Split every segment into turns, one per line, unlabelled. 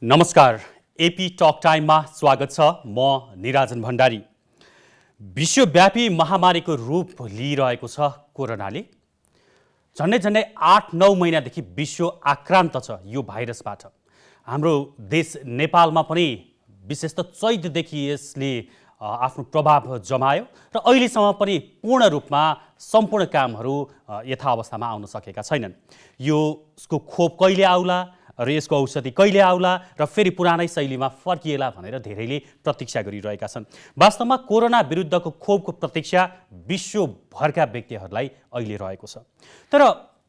नमस्कार, AP talk टाइममा स्वागत छ। म निराजन भण्डारी। विश्वव्यापी महामारीको रूप लिइरहेको छ कोरोनाले। झन्डै 8-9 महिनादेखि विश्व आक्रान्त छ यो भाइरसबाट। हाम्रो देश नेपालमा पनि विशेष त चैतदेखि यसले आफ्नो प्रभाव जमायो र अहिलेसम्म पनि पूर्ण रूपमा सम्पूर्ण कामहरू यथावस्थामा आउन सकेका छैनन्। यसको खोप कहिले आउला र यसको औषधि कहिले आउला र फेरि पुरानै शैलीमा फर्किएला भनेर धेरैले प्रतीक्षा गरिरहेका छन्। वास्तवमा कोरोना विरुद्धको खोपको प्रतीक्षा विश्वभरका व्यक्तिहरूलाई अहिले रहेको छ। तर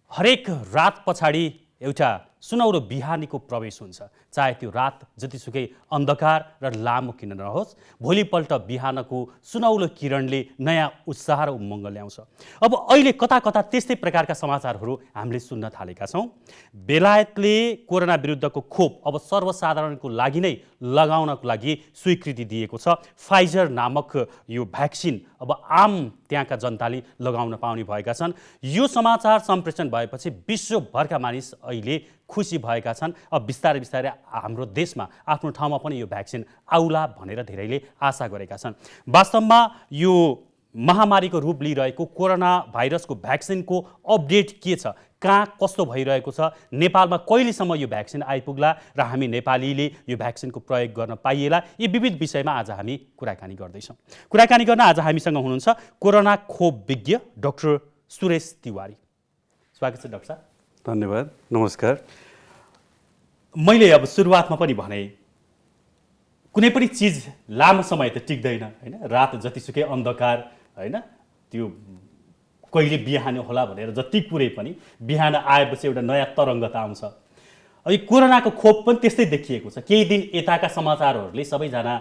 हरेक रात पछाडि एउटा सुनौलो बिहानीको प्रवेश हुन्छ, चाहे त्यो रात जतिसुकै अन्धकार र लामो किन नहोस्। भोलिपल्ट बिहानको सुनौलो किरणले नयाँ उत्साह र उमङ्ग ल्याउँछ। अब अहिले कता कता त्यस्तै प्रकारका समाचारहरू हामीले सुन्न थालेका छौँ। बेलायतले कोरोना विरुद्धको खोप अब सर्वसाधारणको लागि नै लगाउनको लागि स्वीकृति दिएको छ। फाइजर नामक यो भ्याक्सिन अब आम त्यहाँका जनताले लगाउन पाउने भएका छन्। यो समाचार सम्प्रेषण भएपछि विश्वभरका मानिस अहिले खुसी भएका छन्। अब बिस्तारै बिस्तारै हाम्रो देशमा आफ्नो ठाउँमा पनि यो भ्याक्सिन आउला भनेर धेरैले आशा गरेका छन्। वास्तवमा यो महामारीको रूप लिइरहेको कोरोना भाइरसको भ्याक्सिनको अपडेट के छ, कहाँ कस्तो भइरहेको छ, नेपालमा कहिलेसम्म यो भ्याक्सिन आइपुग्ला र हामी नेपालीले यो भ्याक्सिनको प्रयोग गर्न पाइएला, यी विविध विषयमा आज हामी कुराकानी गर्दैछौँ। कुराकानी गर्न आज हामीसँग हुनुहुन्छ कोरोना खोप विज्ञ डाक्टर सुरेश तिवारी। स्वागत छ डाक्टर साहब।
धन्यवाद, नमस्कार।
मैले अब सुरुवातमा पनि भने कुनै पनि चिज लामो समय त टिक्दैन हैन। रात जतिसुकै अन्धकार हैन, त्यो कहिले बिहान होला भनेर जति कुरै पनि बिहान आएपछि एउटा नयाँ तरङ्गता आउँछ। अब यो कोरोनाको खोप पनि त्यस्तै देखिएको छ। केही दिन यताका समाचारहरूले सबैजना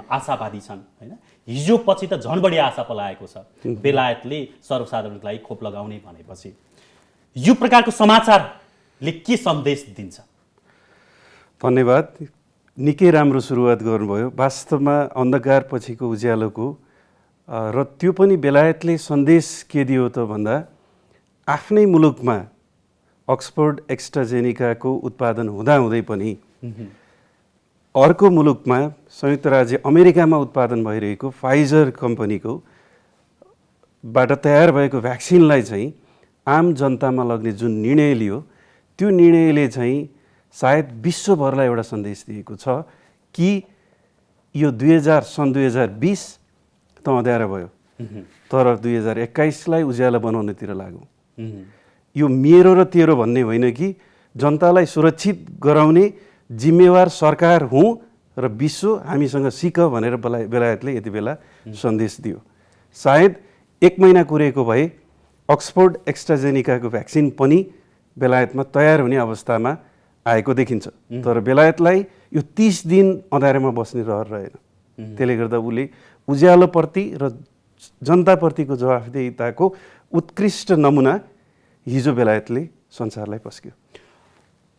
आशावादी छन् हैन। हिजो पछि त झन् बढी आशा पलाएको छ बेलायतले सर्वसाधारणको लागि खोप लगाउने भनेपछि। यो प्रकारको समाचारले के सन्देश दिन्छ?
धन्यवाद, निकै राम्रो सुरुवात गर्नुभयो। वास्तवमा अन्धकार पछिको उज्यालोको र त्यो पनि बेलायतले सन्देश के दियो त भन्दा आफ्नै मुलुकमा अक्सफोर्ड एस्ट्राजेनेकाको उत्पादन हुँदाहुँदै पनि अर्को मुलुकमा संयुक्त राज्य अमेरिकामा उत्पादन भइरहेको फाइजर कम्पनीको बाट तयार भएको भ्याक्सिनलाई चाहिँ आम जनतामा लग्ने जुन निर्णय लियो, त्यो निर्णयले चाहिँ सायद विश्वभरलाई एउटा सन्देश दिएको छ कि यो सन् 2020 त अँध्यारो भयो, तर 2021लाई उज्यालो बनाउनेतिर लागौँ। यो मेरो र तेरो भन्ने होइन कि जनतालाई सुरक्षित गराउने जिम्मेवार सरकार हुँ र विश्व हामीसँग सिक भनेर बेलायतले यति बेला सन्देश दियो। सायद 1 महिना कुरेको भए अक्सफोर्ड एस्ट्राजेनेकाको भ्याक्सिन पनि बेलायतमा तयार हुने अवस्थामा आएको देखिन्छ। तर बेलायतलाई यो 30 दिन अँध्यारोमा बस्ने रहर रहेन। त्यसले गर्दा उसले उज्यालोप्रति र जनताप्रतिको जवाफदेहिताको उत्कृष्ट नमुना हिजो बेलायतले संसारलाई पस्क्यो।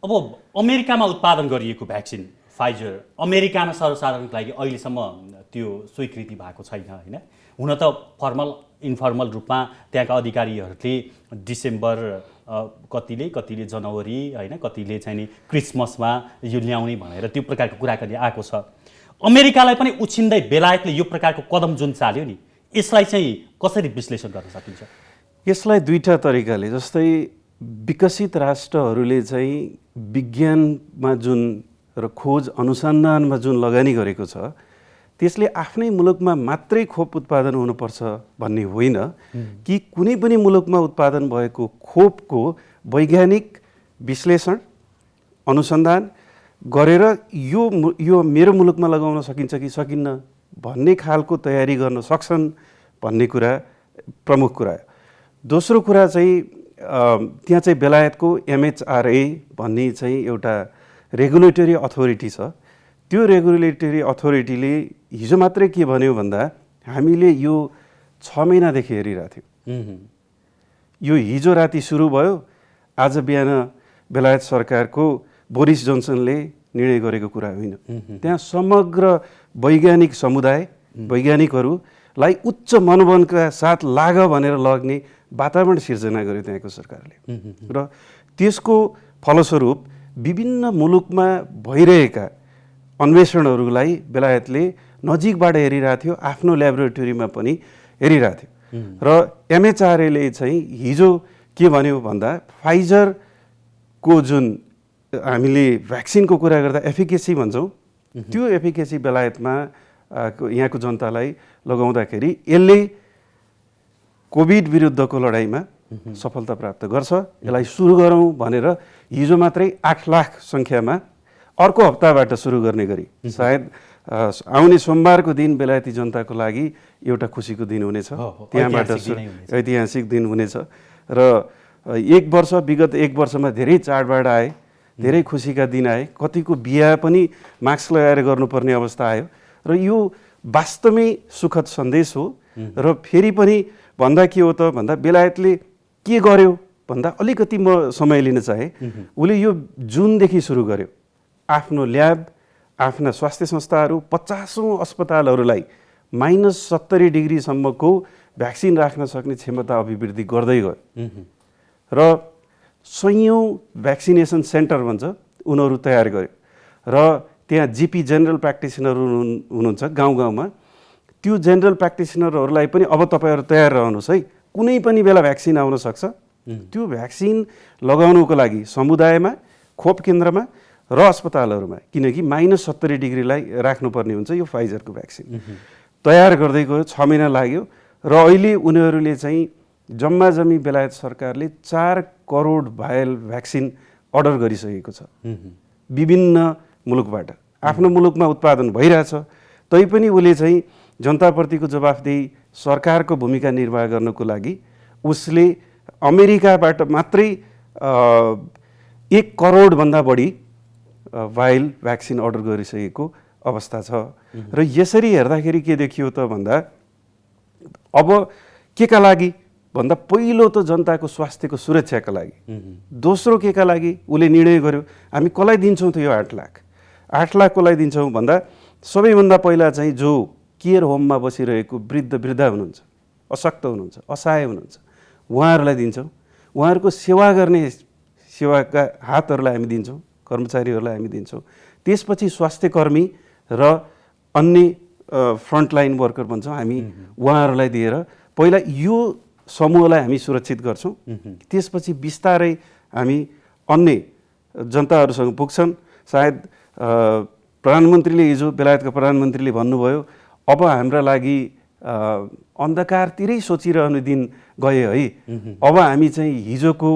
अब अमेरिकामा उत्पादन गरिएको भ्याक्सिन फाइजर अमेरिकामा सर्वसाधारणको लागि अहिलेसम्म त्यो स्वीकृति भएको छैन हैन। हुन त फर्मल इन्फर्मल रूपमा त्यहाँका अधिकारीहरूले डिसेम्बर कतिले जनवरी हैन, कतिले चाहिँ नि क्रिसमसमा यो ल्याउने भनेर त्यो प्रकारको कुराकानी आएको छ। अमेरिकालाई पनि उछिन्दै बेलायतले यो प्रकारको कदम जुन चाल्यो नि, यसलाई चाहिँ कसरी विश्लेषण गर्न सकिन्छ?
यसलाई दुईटा तरिकाले, जस्तै विकसित राष्ट्रहरूले चाहिँ विज्ञानमा जुन र खोज अनुसन्धानमा जुन लगानी गरेको छ, त्यसले आफ्नै मुलुकमा मात्रै खोप उत्पादन हुनुपर्छ भन्ने होइन कि कुनै पनि मुलुकमा उत्पादन भएको खोपको वैज्ञानिक विश्लेषण अनुसन्धान गरेर यो मेरो मुलुकमा लगाउन सकिन्छ कि सकिन्न भन्ने खालको तयारी गर्न सक्छन् भन्ने कुरा प्रमुख कुरा हो। दोस्रो कुरा चाहिँ त्यहाँ चाहिँ बेलायतको MHRA भन्ने चाहिँ एउटा रेगुलेटरी अथोरिटी छ। त्यो रेगुलेटरी अथोरिटीले हिजो मात्रै के भन्यो भन्दा हामीले यो 6 महिनादेखि हेरिरहेको थियौँ। यो हिजो राति सुरु भयो, आज बिहान बेलायत सरकारको बोरिस जोन्सनले निर्णय गरेको कुरा होइन। त्यहाँ समग्र वैज्ञानिक समुदाय, वैज्ञानिकहरूलाई उच्च मनोबलका साथ लाग भनेर लग्ने वातावरण सिर्जना गर्यो त्यहाँको सरकारले र त्यसको फलस्वरूप विभिन्न मुलुकमा भइरहेका अन्वेषणहरूलाई बेलायतले नजिकबाट हेरिरहेको थियो, आफ्नो ल्याबोरेटरीमा पनि हेरिरहेको थियो। र MHRA चाहिँ हिजो के भन्यो भन्दा फाइजरको जुन हामीले भ्याक्सिनको कुरा गर्दा एफिकेसी भन्छौँ, त्यो एफिकेसी बेलायतमा यहाँको जनतालाई लगाउँदाखेरि यसले कोभिड विरुद्धको लडाइँमा सफलता प्राप्त गर्छ। यसलाई सुरु गरौँ भनेर हिजो मात्रै 8 लाख सङ्ख्यामा अर्को हप्ताबाट सुरु गर्ने गरी सायद आउने सोमबारको दिन बेलायती जनताको लागि एउटा खुसीको दिन हुनेछ। त्यहाँबाट ऐतिहासिक दिन हुनेछ। र विगत एक वर्षमा धेरै चाडबाड आए, धेरै खुसीका दिन आए, कतिको बिहा पनि मास्क लगाएर गर्नुपर्ने अवस्था आयो र यो वास्तवमै सुखद सन्देश हो। र फेरि पनि भन्दा के हो त भन्दा बेलायतले के गर्यो भन्दा अलिकति म समय लिन चाहे। उसले यो जुनदेखि सुरु गर्यो, आफ्नो ल्याब, आफ्ना स्वास्थ्य संस्थाहरू, 50औं अस्पतालहरूलाई -70 डिग्रीसम्मको भ्याक्सिन राख्न सक्ने क्षमता अभिवृद्धि गर्दै गयो। र सयौं भ्याक्सिनेसन सेन्टर भन्छ उनीहरू तयार गर्यो। र त्यहाँ जिपी जेनरल प्र्याक्टिसनर हुनुहुन्छ गाउँ गाउँमा, त्यो जेनरल प्र्याक्टिसनरहरूलाई पनि अब तपाईँहरू तयार रहनुहोस् है, कुनै पनि बेला भ्याक्सिन आउन सक्छ। त्यो भ्याक्सिन लगाउनुको लागि समुदायमा, खोप केन्द्रमा र अस्पतालहरूमा, किनकि -70 डिग्रीलाई राख्नुपर्ने हुन्छ यो फाइजरको भ्याक्सिन, तयार गर्दै गयो। 6 महिना लाग्यो र अहिले उनीहरूले चाहिँ जम्मी बेलायत सरकारले 4 करोड भायल भ्याक्सिन अर्डर गरिसकेको छ विभिन्न मुलुकबाट। आफ्नो मुलुकमा उत्पादन भइरहेछ, तैपनि उसले चाहिँ जनताप्रतिको जवाफदेही, सरकारको भूमिका निर्वाह गर्नको लागि उसले अमेरिकाबाट मात्रै 1 करोडभन्दा बढी भाइल भ्याक्सिन अर्डर गरिसकेको अवस्था छ। र यसरी हेर्दाखेरि के देखियो त भन्दा अब के का लागि भन्दा पहिलो त जनताको स्वास्थ्यको सुरक्षाका लागि, दोस्रो के का लागि उसले निर्णय गर्यो हामी कसलाई दिन्छौँ त यो 8 लाख। 8 लाख कसलाई दिन्छौँ भन्दा सबैभन्दा पहिला चाहिँ जो केयर होममा बसिरहेको वृद्धा हुनुहुन्छ, अशक्त हुनुहुन्छ, असहाय हुनुहुन्छ, उहाँहरूलाई दिन्छौँ। उहाँहरूको सेवा गर्ने सेवाका हातहरूलाई हामी दिन्छौँ, कर्मचारीहरूलाई हामी दिन्छौँ। त्यसपछि स्वास्थ्यकर्मी र अन्य फ्रन्टलाइन वर्कर भन्छौँ हामी, उहाँहरूलाई दिएर पहिला यो समूहलाई हामी सुरक्षित गर्छौँ। त्यसपछि बिस्तारै हामी अन्य जनताहरूसँग पुग्छन्। सायद प्रधानमन्त्रीले हिजो, बेलायतका प्रधानमन्त्रीले भन्नुभयो अब हाम्रा लागि अन्धकारतिरै सोचिरहने दिन गए है, अब हामी चाहिँ हिजोको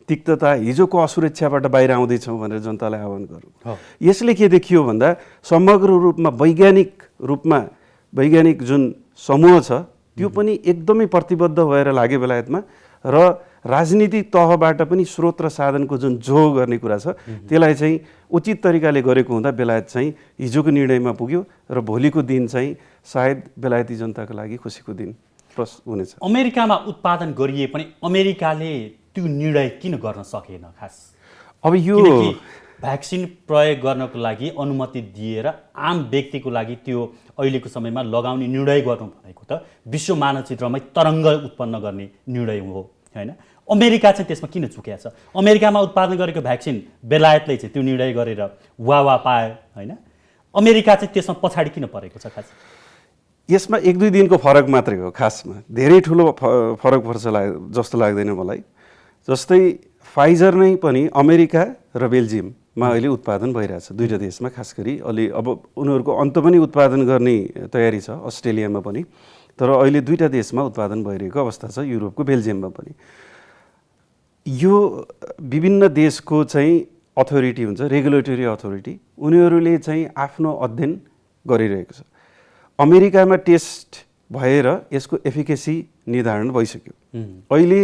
तिक्तता, हिजोको असुरक्षाबाट बाहिर आउँदैछौँ भनेर जनतालाई आह्वान गरौँ। यसले के देखियो भन्दा समग्र रूपमा वैज्ञानिक जुन समूह छ त्यो पनि एकदमै प्रतिबद्ध भएर लाग्यो बेलायतमा। र राजनीतिक तहबाट पनि स्रोत र साधनको जुन जोह गर्ने कुरा छ त्यसलाई चाहिँ उचित तरिकाले गरेको हुँदा बेलायत चाहिँ हिजोको निर्णयमा पुग्यो र भोलिको दिन चाहिँ सायद बेलायती जनताको लागि खुसीको दिन हुनेछ।
अमेरिकामा उत्पादन गरिए पनि अमेरिकाले त्यो निर्णय किन गर्न सकेन खास?
अब यो
भ्याक्सिन प्रयोग गर्नको लागि अनुमति दिएर आम व्यक्तिको लागि त्यो अहिलेको समयमा लगाउने निर्णय गर्नु भनेको त विश्व मानचित्रमै तरङ्ग उत्पन्न गर्ने निर्णय हो हैन? अमेरिका चाहिँ त्यसमा किन चुक्या छ? अमेरिकामा उत्पादन गरेको भ्याक्सिन बेलायतले चाहिँ त्यो निर्णय गरेर वाह पायो हैन? अमेरिका चाहिँ त्यसमा पछाडि किन परेको छ खास?
यसमा 1-2 दिनको फरक मात्रै हो, खासमा धेरै ठुलो फरक पर्छ जस्तो लाग्दैन मलाई। जस्तै फाइजर नै पनि अमेरिका र बेल्जियममा अहिले उत्पादन भइरहेछ, दुईटा देशमा खास गरी। अलि अब उनीहरूको अन्त पनि उत्पादन गर्ने तयारी छ, अस्ट्रेलियामा पनि। तर अहिले दुईटा देशमा उत्पादन भइरहेको अवस्था छ, युरोपको बेल्जियममा पनि। यो विभिन्न देशको चाहिँ अथोरिटी हुन्छ, रेगुलेटरी अथोरिटी, उनीहरूले चाहिँ आफ्नो अध्ययन गरिरहेको छ। अमेरिकामा टेस्ट भएर यसको एफिकेसी निर्धारण भइसक्यो। अहिले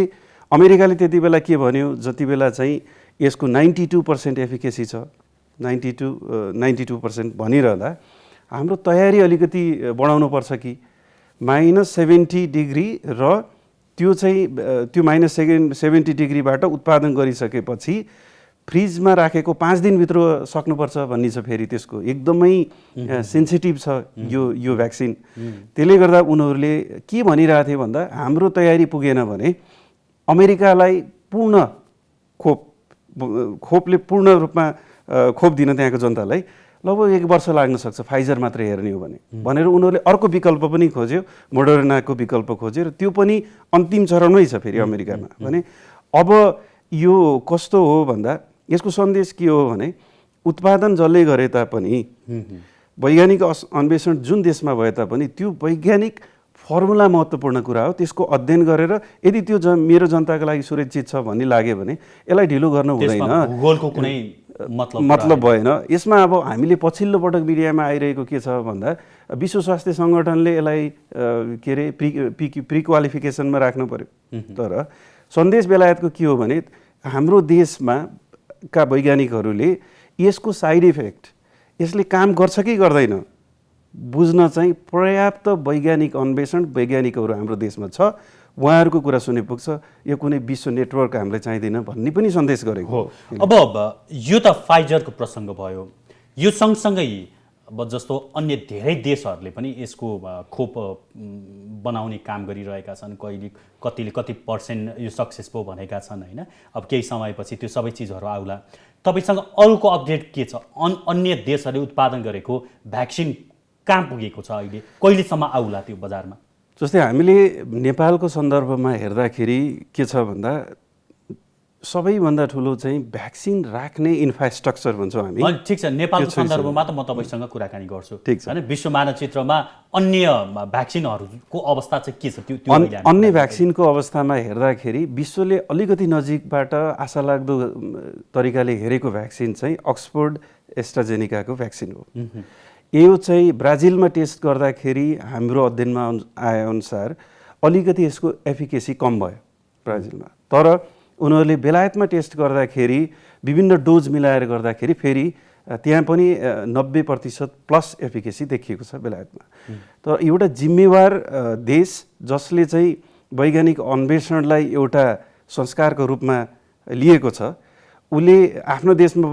अमेरिकाले त्यति बेला के भन्यो, जति बेला चाहिँ यसको 92% एफिकेसी छ, 92% भनिरहँदा हाम्रो तयारी अलिकति बढाउनु पर्छ कि -70 डिग्री र त्यो चाहिँ त्यो -70 डिग्रीबाट उत्पादन गरिसकेपछि फ्रिजमा राखेको 5 दिनभित्र सक्नुपर्छ भन्ने छ। फेरि त्यसको एकदमै सेन्सिटिभ छ यो भ्याक्सिन। त्यसले गर्दा उनीहरूले के भनिरहेको थियो भन्दा हाम्रो तयारी पुगेन भने अमेरिकालाई पूर्ण खोप खोपले पूर्ण रूपमा खोप दिन त्यहाँको जनतालाई लगभग 1 वर्ष लाग्न सक्छ फाइजर मात्र हेर्ने हो भनेर उनीहरूले अर्को विकल्प पनि खोज्यो, मोडर्नाको विकल्प खोज्यो र त्यो पनि अन्तिम चरणमै छ फेरि अमेरिकामा। भने अब यो कस्तो हो भन्दा यसको सन्देश के हो भने उत्पादन जसले गरे तापनि वैज्ञानिक अन्वेषण जुन देशमा भए तापनि त्यो वैज्ञानिक फर्मुला महत्त्वपूर्ण कुरा हो। त्यसको अध्ययन गरेर यदि त्यो मेरो जनताको लागि सुरक्षित छ भन्ने लाग्यो भने यसलाई ढिलो गर्नु हुँदैन,
भूगोलको कुनै
मतलब भएन। यसमा अब हामीले पछिल्लो पटक मिडियामा आइरहेको के छ भन्दा विश्व स्वास्थ्य सङ्गठनले यसलाई के अरे प्री क्वालिफिकेसनमा राख्नु पर्यो। तर सन्देश बेलायतको के हो भने हाम्रो देशमा का वैज्ञानिकहरूले यसको साइड इफेक्ट, यसले काम गर्छ कि गर्दैन बुझ्न चाहिँ पर्याप्त वैज्ञानिक अन्वेषण वैज्ञानिकहरू हाम्रो देशमा छ, उहाँहरूको कुरा सुने पुग्छ। यो कुनै विश्व नेटवर्क हामीलाई चाहिँदैन भन्ने पनि सन्देश गरेको
हो। अब यो त फाइजरको प्रसङ्ग भयो, यो सँगसँगै अब जस्तो अन्य धेरै देशहरूले पनि यसको खोप बनाउने काम गरिरहेका छन्। कतिले कति % यो सक्सेस भयो भनेका छन् होइन। अब केही समयपछि त्यो सबै चिजहरू आउला। तपाईँसँग अरूको अपडेट के छ? अन्य देशहरूले उत्पादन गरेको भ्याक्सिन कहाँ पुगेको छ अहिले, कहिलेसम्म आउला त्यो बजारमा?
जस्तै हामीले नेपालको सन्दर्भमा हेर्दाखेरि के छ भन्दा सबैभन्दा ठुलो चाहिँ भ्याक्सिन राख्ने इन्फ्रास्ट्रक्चर भन्छौँ हामी।
ठिक छ, नेपालको सन्दर्भमा त म तपाईँसँग कुराकानी गर्छु,
ठिक छ
होइन। विश्व मानचित्रमा अन्य भ्याक्सिनहरूको अवस्था चाहिँ के छ? त्यो
अन्य भ्याक्सिनको अवस्थामा हेर्दाखेरि विश्वले अलिकति नजिकबाट आशालाग्दो तरिकाले हेरेको भ्याक्सिन चाहिँ अक्सफोर्ड एस्ट्राजेनिकाको भ्याक्सिन हो। यो चाहिँ ब्राजिलमा टेस्ट गर्दाखेरि हाम्रो अध्ययनमा आएअनुसार अलिकति यसको एफिकेसी कम भयो ब्राजिलमा। तर उनीहरूले बेलायतमा टेस्ट गर्दाखेरि विभिन्न डोज मिलाएर गर्दाखेरि फेरि त्यहाँ पनि 90% प्लस एफिकेसी देखिएको छ बेलायतमा। तर एउटा जिम्मेवार देश जसले चाहिँ वैज्ञानिक अन्वेषणलाई एउटा संस्कारको रूपमा लिएको छ, उसले आफ्नो देशमा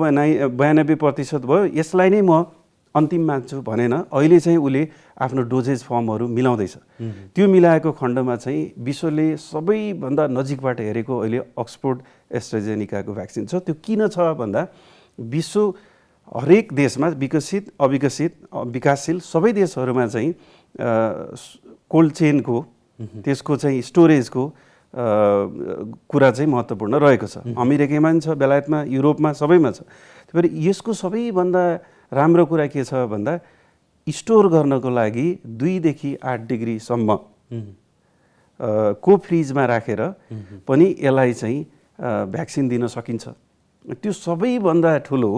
92% भयो यसलाई नै म अन्तिम मान्छु भनेन। अहिले चाहिँ उसले आफ्नो डोजेज फर्महरू मिलाउँदैछ। त्यो मिलाएको खण्डमा चाहिँ विश्वले सबैभन्दा नजिकबाट हेरेको अहिले अक्सफोर्ड एस्ट्राजेनिकाको भ्याक्सिन छ। त्यो किन छ भन्दा विश्व हरेक देशमा विकसित अविकसित विकासशील सबै देशहरूमा चाहिँ कोल्ड चेनको त्यसको चाहिँ स्टोरेजको कुरा चाहिँ महत्त्वपूर्ण रहेको छ। अमेरिकामा पनि छ, बेलायतमा, युरोपमा सबैमा छ। त्यही भएर यसको सबैभन्दा राम्रो कुरा के छ भन्दा स्टोर गर्नको लागि 2 देखि 8 डिग्रीसम्म को फ्रिजमा राखेर पनि यसलाई चाहिँ भ्याक्सिन दिन सकिन्छ। त्यो सबैभन्दा ठुलो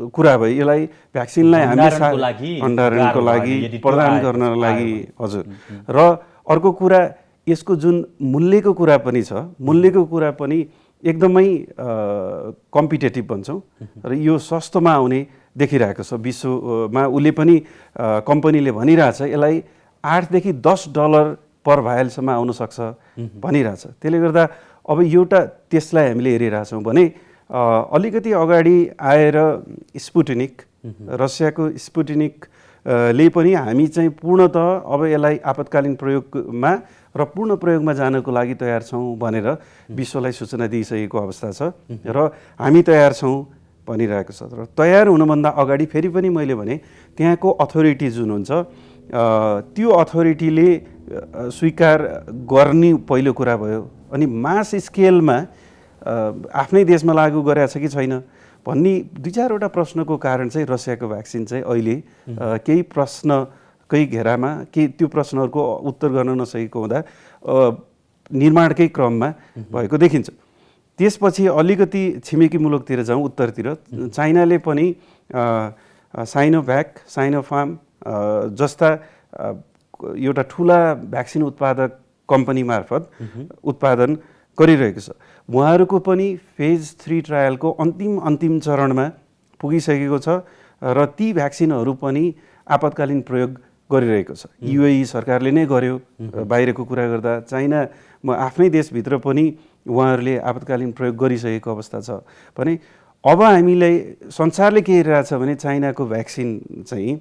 कुरा भयो। यसलाई भ्याक्सिनलाई हामी भण्डारणको लागि प्रदान गर्नको लागि हजुर। र अर्को कुरा यसको जुन मूल्यको कुरा पनि छ, मूल्यको कुरा पनि एकदमै कम्पिटेटिभ भन्छौँ र यो सस्तोमा आउने देखिरहेको छ विश्वमा। उसले पनि कम्पनीले भनिरहेछ यसलाई $8 देखि $10 पर भायलसम्म आउन सक्छ भनिरहेछ। त्यसले गर्दा अब एउटा त्यसलाई हामीले हेरिरहेछौँ भने अलिकति अगाडि आएर स्पुटनिक, रसियाको स्पुटनिकले पनि हामी चाहिँ पूर्णतः अब यसलाई आपतकालीन प्रयोगमा र पूर्ण प्रयोगमा जानको लागि तयार छौँ भनेर विश्वलाई सूचना दिइसकेको अवस्था छ र हामी तयार छौँ भनिरहेको छ। र तयार हुनुभन्दा अगाडि फेरि पनि मैले भने त्यहाँको अथोरिटी जुन हुन्छ त्यो अथोरिटीले स्वीकार गर्ने पहिलो कुरा भयो। अनि मास स्केलमा आफ्नै देशमा लागू गरेको छ कि छैन भन्ने 2-4वटा प्रश्नको कारण चाहिँ रसियाको भ्याक्सिन चाहिँ अहिले केही प्रश्नकै घेरामा त्यो प्रश्नहरूको उत्तर गर्न नसकेको हुँदा निर्माणकै क्रममा भएको देखिन्छ। त्यसपछि अलिकति छिमेकी मुलुकतिर जाउँ, उत्तरतिर चाइनाले पनि साइनोभ्याक, साइनोफार्म जस्ता एउटा ठुला भ्याक्सिन उत्पादक कम्पनी मार्फत उत्पादन गरिरहेको छ। उहाँहरूको पनि फेज 3 ट्रायलको अन्तिम चरणमा पुगिसकेको छ र ती भ्याक्सिनहरू पनि आपतकालीन प्रयोग गरिरहेको छ। युएई सरकारले नै गर्यो बाहिरको कुरा गर्दा, चाइना आफ्नै देशभित्र पनि उहाँहरूले आपतकालीन प्रयोग गरिसकेको अवस्था छ भने अब हामीलाई संसारले के हेरिरहेछ भने चाइनाको भ्याक्सिन चाहिँ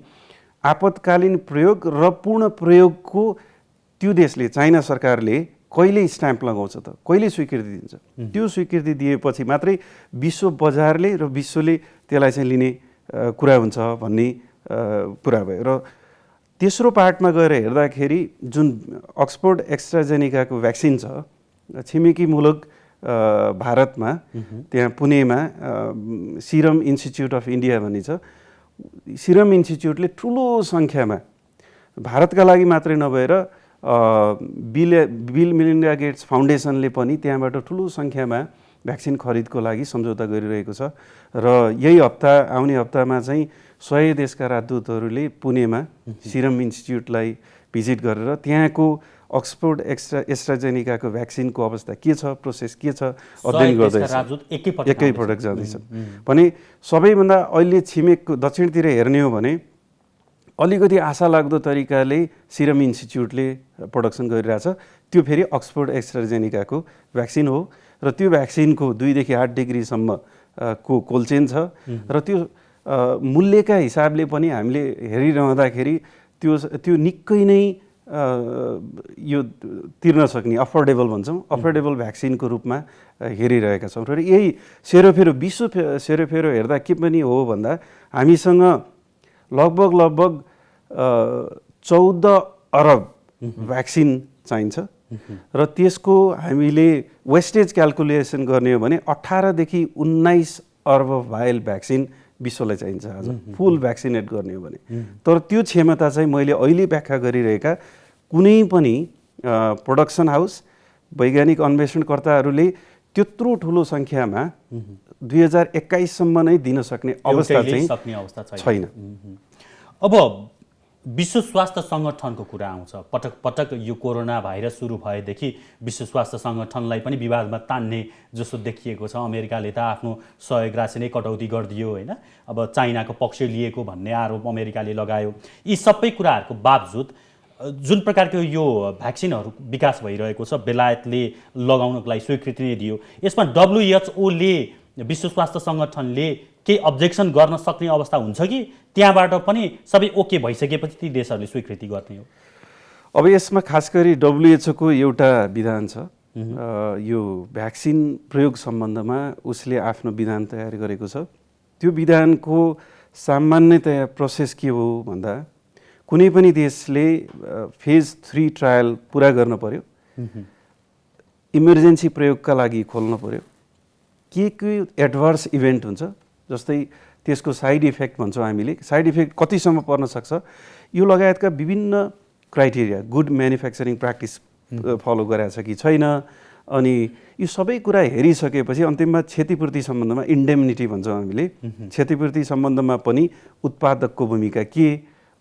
आपतकालीन प्रयोग र पूर्ण प्रयोगको त्यो देशले, चाइना सरकारले कहिले स्ट्याम्प लगाउँछ त, कहिले स्वीकृति दिन्छ? त्यो स्वीकृति दिएपछि मात्रै विश्व बजारले र विश्वले त्यसलाई चाहिँ लिने कुरा हुन्छ भन्ने कुरा भयो। र तेस्रो पार्टमा गएर हेर्दाखेरि जुन अक्सफोर्ड एस्ट्राजेनेकाको भ्याक्सिन छ, छिमेकी मुलुक भारतमा त्यहाँ पुणेमा सिरम इन्स्टिच्युट अफ इन्डिया भन्ने छ। सिरम इन्स्टिच्युटले ठुलो सङ्ख्यामा भारतका लागि मात्रै नभएर बिल मेलिन्डा गेट्स फाउन्डेसनले पनि त्यहाँबाट ठुलो सङ्ख्यामा भ्याक्सिन खरिदको लागि सम्झौता गरिरहेको छ। र यही हप्ता आउने हप्तामा चाहिँ 100 देशका राजदूतहरूले पुणेमा सिरम इन्स्टिच्युटलाई भिजिट गरेर त्यहाँको अक्सफोर्ड एस्ट्राजेनेकाको भ्याक्सिनको अवस्था के छ, प्रोसेस के छ अध्ययन गर्दैछ। एकैपटक जाँदैछन् भने सबैभन्दा अहिले छिमेकको दक्षिणतिर हेर्ने हो भने अलिकति आशा लाग्दो तरिकाले सिरम इन्स्टिच्युटले प्रोडक्सन गरिरहेछ। त्यो फेरि अक्सफोर्ड एस्ट्राजेनेकाको भ्याक्सिन हो र त्यो भ्याक्सिनको 2 देखि 8 डिग्रीसम्म को कोल्ड चेन छ र त्यो मूल्यका हिसाबले पनि हामीले हेरिरहँदाखेरि त्यो निकै नै यो तिर्न सक्ने अफोर्डेबल भन्छौँ, अफोर्डेबल भ्याक्सिनको रूपमा हेरिरहेका छौँ। र यही सेरोफेरो विश्व सेरोफेरो हेर्दा के पनि हो भन्दा हामीसँग लगभग 14 अरब भ्याक्सिन चाहिन्छ र त्यसको हामीले वेस्टेज क्याल्कुलेसन गर्ने हो भने 18 देखि 19 अर्ब भाइल भ्याक्सिन विश्वलाई चाहिन्छ आज फुल भ्याक्सिनेट गर्ने हो भने। तर त्यो क्षमता चाहिँ मैले अहिले व्याख्या गरिरहेका कुनै पनि प्रोडक्सन हाउस वैज्ञानिक अन्वेषणकर्ताहरूले त्यत्रो ठुलो सङ्ख्यामा 2021 सम्म नै दिन सक्ने अवस्था चाहिँ छैन।
अब विश्व स्वास्थ्य सङ्गठनको कुरा आउँछ, पटक पटक यो कोरोना भाइरस सुरु भएदेखि विश्व स्वास्थ्य सङ्गठनलाई पनि विवादमा तान्ने जस्तो देखिएको छ। अमेरिकाले त आफ्नो सहयोग राशि नै कटौती गरिदियो होइन, अब चाइनाको पक्ष लिएको भन्ने आरोप अमेरिकाले लगायो। यी सबै कुराहरूको बावजुद जुन प्रकारको यो भ्याक्सिनहरू विकास भइरहेको छ, बेलायतले लगाउनको लागि स्वीकृति नै दियो, यसमा WHO ले विश्व स्वास्थ्य सङ्गठनले केही अब्जेक्सन गर्न सक्ने अवस्था हुन्छ कि त्यहाँबाट पनि सबै ओके भइसकेपछि ती देशहरूले स्वीकृति गर्ने हो?
अब यसमा खास गरी WHO को एउटा विधान छ, यो भ्याक्सिन प्रयोग सम्बन्धमा उसले आफ्नो विधान तयार गरेको छ। त्यो विधानको सामान्यतया प्रोसेस के हो भन्दा कुनै पनि देशले फेज 3 ट्रायल पुरा गर्न पर्यो, इमर्जेन्सी प्रयोगका लागि खोल्न पर्यो, के एडभर्स इभेन्ट हुन्छ जस्तै त्यसको साइड इफेक्ट भन्छौँ हामीले, साइड इफेक्ट कतिसम्म पर्न सक्छ, यो लगायतका विभिन्न criteria, good manufacturing practice follow गरेको छ कि छैन, अनि यो सबै कुरा हेरिसकेपछि अन्तिममा क्षतिपूर्ति सम्बन्धमा इन्डेमनिटी भन्छौँ हामीले, क्षतिपूर्ति सम्बन्धमा पनि उत्पादकको भूमिका के,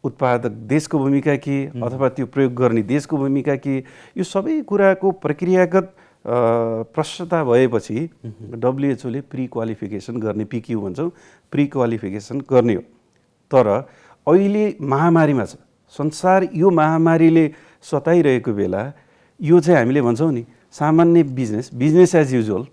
उत्पादक देशको भूमिका के, अथवा त्यो प्रयोग गर्ने देशको भूमिका के, यो सबै कुराको प्रक्रियागत प्रश्नता भएपछि WHO ले प्री क्वालिफिकेसन गर्ने, PQ भन्छौँ, प्री क्वालिफिकेसन गर्ने हो। तर अहिले महामारीमा छ संसार, यो महामारीले सताइरहेको बेला यो चाहिँ हामीले भन्छौँ नि सामान्य बिजनेस एज युजुअल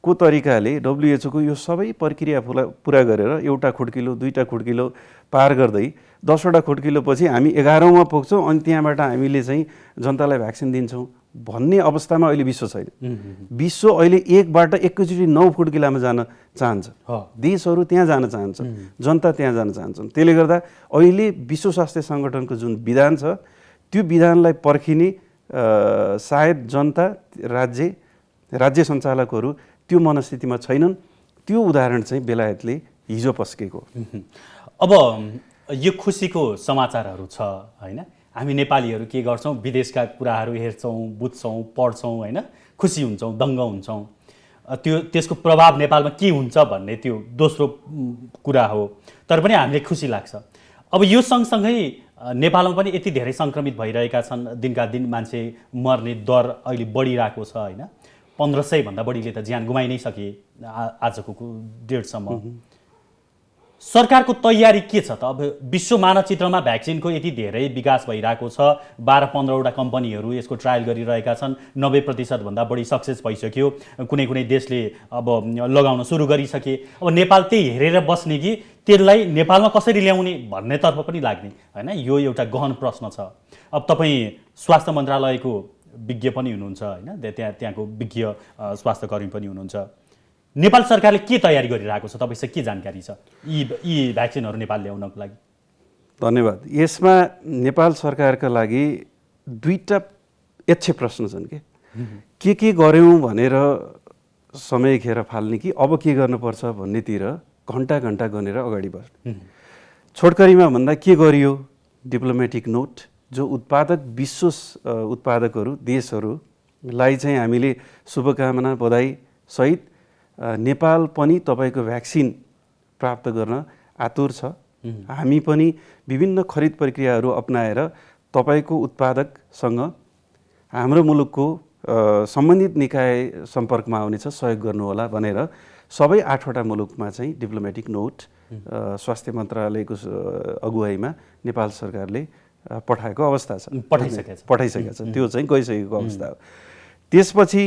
को तरिकाले WHO को यो सबै प्रक्रिया पुरा गरेर एउटा खुड्किलो 2टा खुड्किलो पार गर्दै 10वटा खुड्किलो पछि हामी 11औँमा पुग्छौँ अनि त्यहाँबाट हामीले चाहिँ जनतालाई भ्याक्सिन दिन्छौँ भन्ने अवस्थामा अहिले विश्व छैन। विश्व अहिले 1बाट एकैचोटि 9 खुड्किलामा जान चाहन्छ, देशहरू त्यहाँ जान चाहन्छन्, जनता त्यहाँ जान चाहन्छन्। त्यसले गर्दा अहिले विश्व स्वास्थ्य सङ्गठनको जुन विधान छ त्यो विधानलाई पर्खिने सायद जनता, राज्य सञ्चालकहरू त्यो मनस्थितिमा छैनन्। त्यो उदाहरण चाहिँ बेलायतले हिजो पस्केको।
अब यो खुसीको समाचारहरू छ होइन, हामी नेपालीहरू के गर्छौँ, विदेशका कुराहरू हेर्छौँ, बुझ्छौँ, पढ्छौँ होइन, खुसी हुन्छौँ, दङ्ग हुन्छौँ। त्यसको प्रभाव नेपालमा के हुन्छ भन्ने त्यो दोस्रो कुरा हो, तर पनि हामीले खुसी लाग्छ। अब यो सँगसँगै नेपालमा पनि यति धेरै सङ्क्रमित भइरहेका छन्, दिनका दिन मान्छे मर्ने दर अहिले बढिरहेको छ होइन, 1500 भन्दा बढीले त ज्यान गुमाइ नै सके आजको डेटसम्म। सरकारको तयारी के छ त? अब विश्व मानचित्रमा भ्याक्सिनको यति धेरै विकास भइरहेको छ, 12-15वटा कम्पनीहरू यसको ट्रायल गरिरहेका छन्, 90% भन्दा बढी सक्सेस भइसक्यो, कुनै कुनै देशले अब लगाउन सुरु गरिसके। अब नेपाल त्यही हेरेर बस्ने कि त्यसलाई नेपालमा कसरी ल्याउने भन्नेतर्फ पनि लाग्ने होइन, यो एउटा गहन प्रश्न छ। अब तपाईँ स्वास्थ्य मन्त्रालयको विज्ञ पनि हुनुहुन्छ होइन, त्यहाँको विज्ञ स्वास्थ्यकर्मी पनि हुनुहुन्छ। नेपाल सरकारले के तयारी गरिरहेको छ, तपाईँसँग के जानकारी छ यी भ्याक्सिनहरू नेपाल ल्याउनको लागि?
धन्यवाद। यसमा नेपाल सरकारका लागि दुईटा यक्ष प्रश्न छन् के गर्यौँ भनेर समय खेर फाल्ने कि अब के गर्नुपर्छ भन्नेतिर घन्टा घन्टा गनेर अगाडि बढ्ने। छोटकरीमा भन्दा के गरियो, डिप्लोमेटिक नोट जो उत्पादक विश्व उत्पादकहरू देशहरूलाई चाहिँ हामीले शुभकामना बधाई सहित नेपाल पनि तपाईँको भ्याक्सिन प्राप्त गर्न आतुर छ। हामी पनि विभिन्न खरिद प्रक्रियाहरू अपनाएर तपाईँको उत्पादकसँग हाम्रो मुलुकको सम्बन्धित निकाय सम्पर्कमा आउनेछ, सहयोग गर्नुहोला भनेर सबै 8वटा मुलुकमा चाहिँ डिप्लोमेटिक नोट स्वास्थ्य मन्त्रालयको अगुवाईमा नेपाल सरकारले पठाएको अवस्था छ, पठाइसकेको छ। त्यो चाहिँ गइसकेको अवस्था हो। त्यसपछि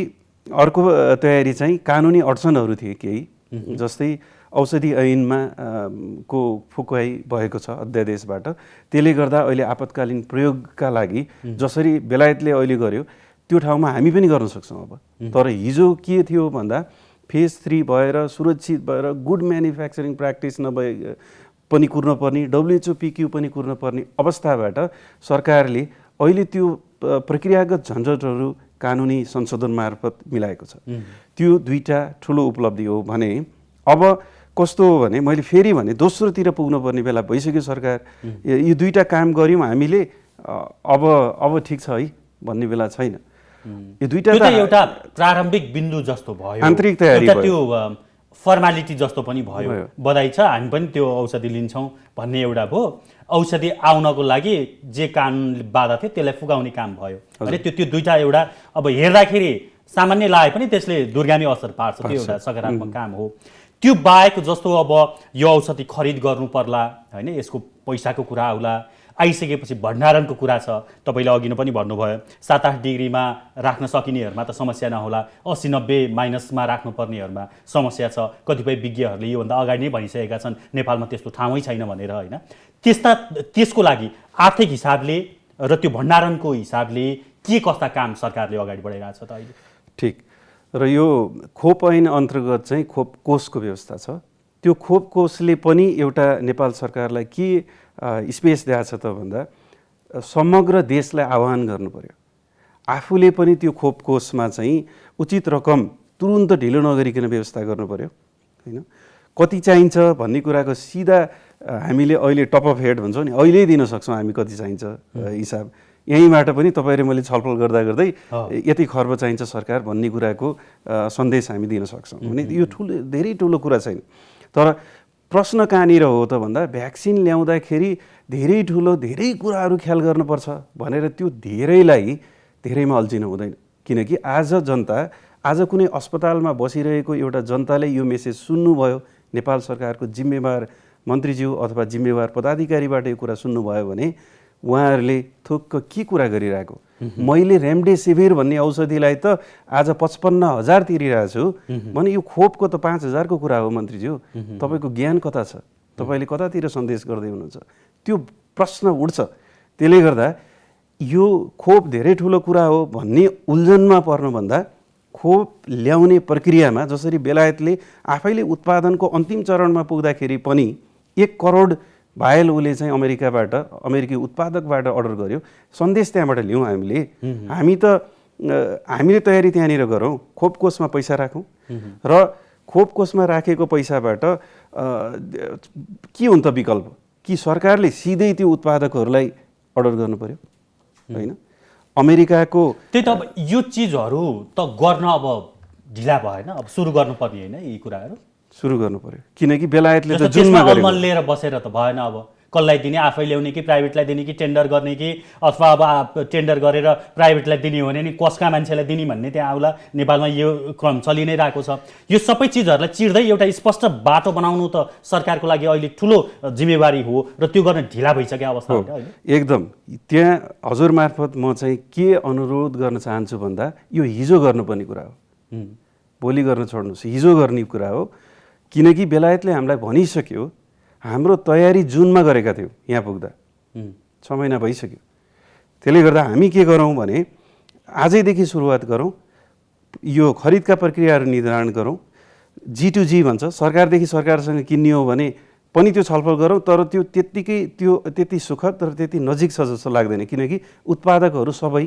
अर्को तयारी चाहिँ कानुनी अडचनहरू थिए केही, जस्तै औषधि ऐनमा को फुकुवाई भएको छ अध्यादेशबाट। त्यसले गर्दा अहिले आपतकालीन प्रयोगका लागि जसरी बेलायतले अहिले गर्यो त्यो ठाउँमा हामी पनि गर्न सक्छौँ अब। तर हिजो के थियो भन्दा फेज 3 भएर सुरक्षित भएर गुड म्यानुफ्याक्चरिङ प्र्याक्टिस नभए पनि कुर्न पर्ने, WHO PQ पनि कुर्न पर्ने अवस्थाबाट सरकारले अहिले त्यो प्रक्रियागत झन्झटहरू कानुनी संशोधन मार्फत मिलाएको छ। त्यो दुईटा ठुलो उपलब्धि हो भने अब कस्तो हो भने मैले फेरि भने दोस्रोतिर पुग्नुपर्ने बेला भइसक्यो। सरकार यो दुईटा काम गऱ्यौँ हामीले, अब ठिक छ है भन्ने बेला छैन। यो दुईटा
एउटा प्रारम्भिक बिन्दु जस्तो भयो,
आन्तरिक तयारी भयो,
त्यो फर्मालिटी जस्तो पनि भयो। बधाई छ, हामी पनि त्यो औषधि लिन्छौँ भन्ने एउटा भयो। औषधि आउनको लागि जे कानुन बाधा थियो त्यसलाई फुकाउने काम भयो। अनि त्यो दुईटा एउटा अब हेर्दाखेरि सामान्य लाए पनि त्यसले दूरगामी असर पार्छ, त्यो एउटा सकारात्मक काम हो। त्यो बाहेक जस्तो अब यो औषधि खरिद गर्नु पर्ला होइन, यसको पैसाको कुरा आउला, आइसकेपछि भण्डारणको कुरा छ। तपाईँले अघि नै पनि भन्नुभयो 7-8 डिग्रीमा राख्न सकिनेहरूमा त समस्या नहोला, 80-90 माइनसमा राख्नुपर्नेहरूमा समस्या छ। कतिपय विज्ञहरूले योभन्दा अगाडि नै भनिसकेका छन् नेपालमा त्यस्तो ठाउँै छैन भनेर होइन। त्यसको लागि आर्थिक हिसाबले र त्यो भण्डारणको हिसाबले के कस्ता काम सरकारले अगाडि बढाइरहेको छ त अहिले?
ठिक। र यो खोप ऐन अन्तर्गत चाहिँ खोप कोषको व्यवस्था छ। त्यो खोप कोषले पनि एउटा नेपाल सरकारलाई के स्पेस दिएको छ त भन्दा समग्र देशलाई आह्वान गर्नु पर्यो। आफूले पनि त्यो खोप कोषमा चाहिँ उचित रकम तुरुन्त ढिलो नगरिकन व्यवस्था गर्नु पर्यो होइन। कति चाहिन्छ भन्ने कुराको सिधा हामीले अहिले टप अफ हेड भन्छौँ नि, अहिले दिन सक्छौँ हामी कति चाहिन्छ हिसाब। यहीँबाट पनि तपाईँ र मैले छलफल गर्दा गर्दै यति खर्ब चाहिन्छ सरकार भन्ने कुराको सन्देश हामी दिन सक्छौँ भने यो धेरै ठुलो कुरा छैन। तर प्रश्न कहाँनिर हो त भन्दा भ्याक्सिन ल्याउँदाखेरि धेरै ठुलो धेरै कुराहरू ख्याल गर्नुपर्छ भनेर त्यो धेरैमा अल्झिनु हुँदैन। किनकि आज कुनै अस्पतालमा बसिरहेको एउटा जनताले यो मेसेज सुन्नुभयो, नेपाल सरकारको जिम्मेवार मन्त्रीज्यू अथवा जिम्मेवार पदाधिकारीबाट यो कुरा सुन्नुभयो भने उहाँहरूले थुक्क के कुरा गरिरहेको, मैले रेमडेसिभिर भन्ने औषधिलाई त आज 55,000 तिरिरहेको छु भने यो खोपको त 5,000 को कुरा हो। मन्त्रीज्यू तपाईँको ज्ञान कता छ, तपाईँले कतातिर सन्देश गर्दै हुनुहुन्छ, त्यो प्रश्न उठ्छ। त्यसले गर्दा यो खोप धेरै ठुलो कुरा हो भन्ने उल्झनमा पर्नुभन्दा खोप ल्याउने प्रक्रियामा जसरी बेलायतले आफैले उत्पादनको अन्तिम चरणमा पुग्दाखेरि पनि 1 करोड भायल उसले चाहिँ अमेरिकी उत्पादकबाट अर्डर गर्यो, सन्देश त्यहाँबाट लियौँ हामीले। हामीले तयारी त्यहाँनिर गरौँ, खोप कोषमा पैसा राखौँ र खोप कोषमा राखेको पैसाबाट के हुन्छ विकल्प कि सरकारले सिधै त्यो उत्पादकहरूलाई अर्डर गर्नु पर्यो होइन। अमेरिकाको
त्यही त अब यो चिजहरू त गर्न अब ढिला भएन, अब सुरु गर्नुपर्ने होइन, यी कुराहरू
सुरु गर्नु पर्यो। किनकि बेलायतले त
जुनमा अलमल लिएर बसेर त भएन। अब कसलाई दिने, आफै ल्याउने कि प्राइभेटलाई दिने कि टेन्डर गर्ने कि अथवा अब टेन्डर गरेर प्राइभेटलाई दिने हो भने नि कसका मान्छेलाई दिने भन्ने त्यहाँ आउला। नेपालमा यो क्रम चलि नै रहेको छ। यो सबै चिजहरूलाई चिर्दै एउटा स्पष्ट बाटो बनाउनु त सरकारको लागि अहिले ठुलो जिम्मेवारी हो र त्यो गर्न ढिला भइसकेको अवस्था हो अहिले
एकदम। त्यहाँ हजुर मार्फत म चाहिँ के अनुरोध गर्न चाहन्छु भन्दा यो हिजो गर्नुपर्ने कुरा हो, भोलि गर्न छोड्नुहोस्, हिजो गर्ने कुरा हो। किनकि बेलायतले हामीलाई भनिसक्यो, हाम्रो तयारी जुनमा गरेका थियौँ, यहाँ पुग्दा 6 महिना भइसक्यो। त्यसले गर्दा हामी के गरौँ भने आजैदेखि सुरुवात गरौँ, यो खरिदका प्रक्रियाहरू निर्धारण गरौँ। G2G भन्छ, सरकारदेखि सरकारसँग किन्ने हो भने पनि त्यो छलफल गरौँ, तर त्यो त्यति सुखद तर त्यति नजिक छ जस्तो लाग्दैन, किनकि उत्पादकहरू सबै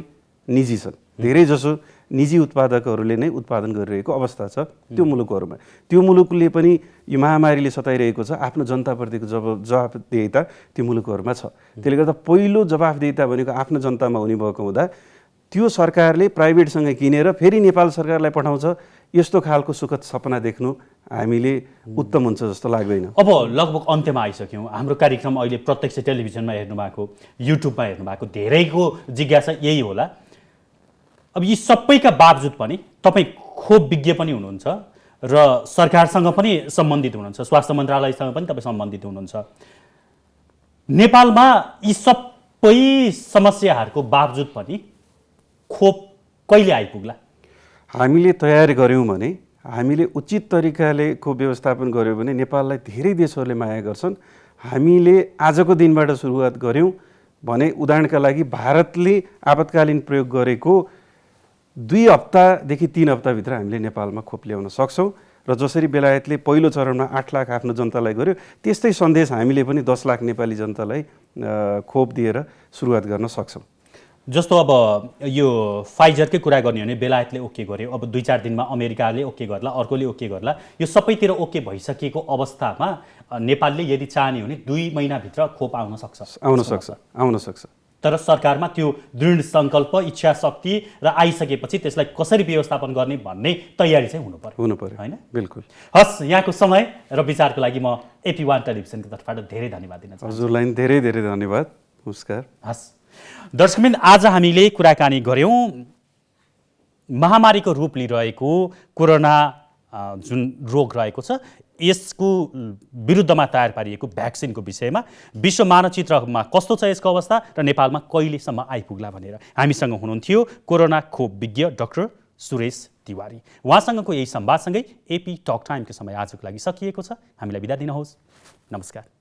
निजी छन्। धेरै जसो निजी उत्पादकहरूले नै उत्पादन गरिरहेको अवस्था छ त्यो मुलुकहरूमा। त्यो मुलुकले पनि यो महामारीले सताइरहेको छ, आफ्नो जनताप्रतिको जवाफदेहिता त्यो मुलुकहरूमा छ। त्यसले गर्दा पहिलो जवाफदेहिता भनेको आफ्नो जनतामा हुने भएको हुँदा त्यो सरकारले प्राइभेटसँग किनेर फेरि नेपाल सरकारलाई पठाउँछ, यस्तो खालको सुखद सपना देख्नु हामीले उत्तम हुन्छ जस्तो लाग्दैन।
अब लगभग अन्त्यमा आइसक्यौँ। हाम्रो कार्यक्रम अहिले प्रत्यक्ष टेलिभिजनमा हेर्नु भएको, युट्युबमा हेर्नु भएको धेरैको जिज्ञासा यही होला। अब यी सबैका बावजुद पनि तपाईँ खोप विज्ञ पनि हुनुहुन्छ र सरकारसँग पनि सम्बन्धित हुनुहुन्छ, स्वास्थ्य मन्त्रालयसँग पनि तपाईँ सम्बन्धित हुनुहुन्छ। नेपालमा यी सबै समस्याहरूको बावजुद पनि खोप कहिले आइपुग्ला?
हामीले तयार गऱ्यौँ भने, हामीले उचित तरिकाले खोप व्यवस्थापन गऱ्यौँ भने नेपाललाई धेरै देशहरूले माया गर्छन्। हामीले आजको दिनबाट सुरुवात गऱ्यौँ भने, उदाहरणका लागि भारतले आपतकालीन प्रयोग गरेको 2 हप्तादेखि 3 हप्ताभित्र हामीले नेपालमा खोप ल्याउन सक्छौँ र जसरी बेलायतले पहिलो चरणमा 8 लाख आफ्नो जनतालाई गर्यो, त्यस्तै सन्देश हामीले पनि 10 लाख नेपाली जनतालाई खोप दिएर सुरुवात गर्न सक्छौँ।
जस्तो अब यो फाइजरकै कुरा गर्ने हो भने बेलायतले ओके गर्यो, अब 2-4 दिनमा अमेरिकाले ओके गर्ला, अर्कोले ओके गर्ला। यो सबैतिर ओके भइसकेको अवस्थामा नेपालले यदि चाहने हो भने 2 महिनाभित्र खोप आउन सक्छ। तर सरकारमा त्यो दृढ सङ्कल्प, इच्छा शक्ति र आइसकेपछि त्यसलाई कसरी व्यवस्थापन गर्ने भन्ने तयारी चाहिँ हुनु पर्यो, हैन?
बिल्कुल।
हस्, यहाँको समय र विचारको लागि म AP1 टेलिभिजनको तर्फबाट धेरै धन्यवाद दिन चाहन्छु।
हजुरलाई धेरै धेरै धन्यवाद। नमस्कार।
हस्, दर्शकबिन, आज हामीले कुराकानी गऱ्यौँ महामारीको रूप लिइरहेको कोरोना जुन रोग रहेको छ, यसको विरुद्धमा तयार पारिएको भ्याक्सिनको विषयमा, विश्व मानचित्रमा कस्तो छ यसको अवस्था र नेपालमा कहिलेसम्म आइपुग्ला भनेर। हामीसँग हुनुहुन्थ्यो कोरोना खोप विज्ञ डाक्टर सुरेश तिवारी। उहाँसँगको यही संवादसँगै AP टक टाइमको समय आजको लागि सकिएको छ। हामीलाई बिदा दिनुहोस्। नमस्कार।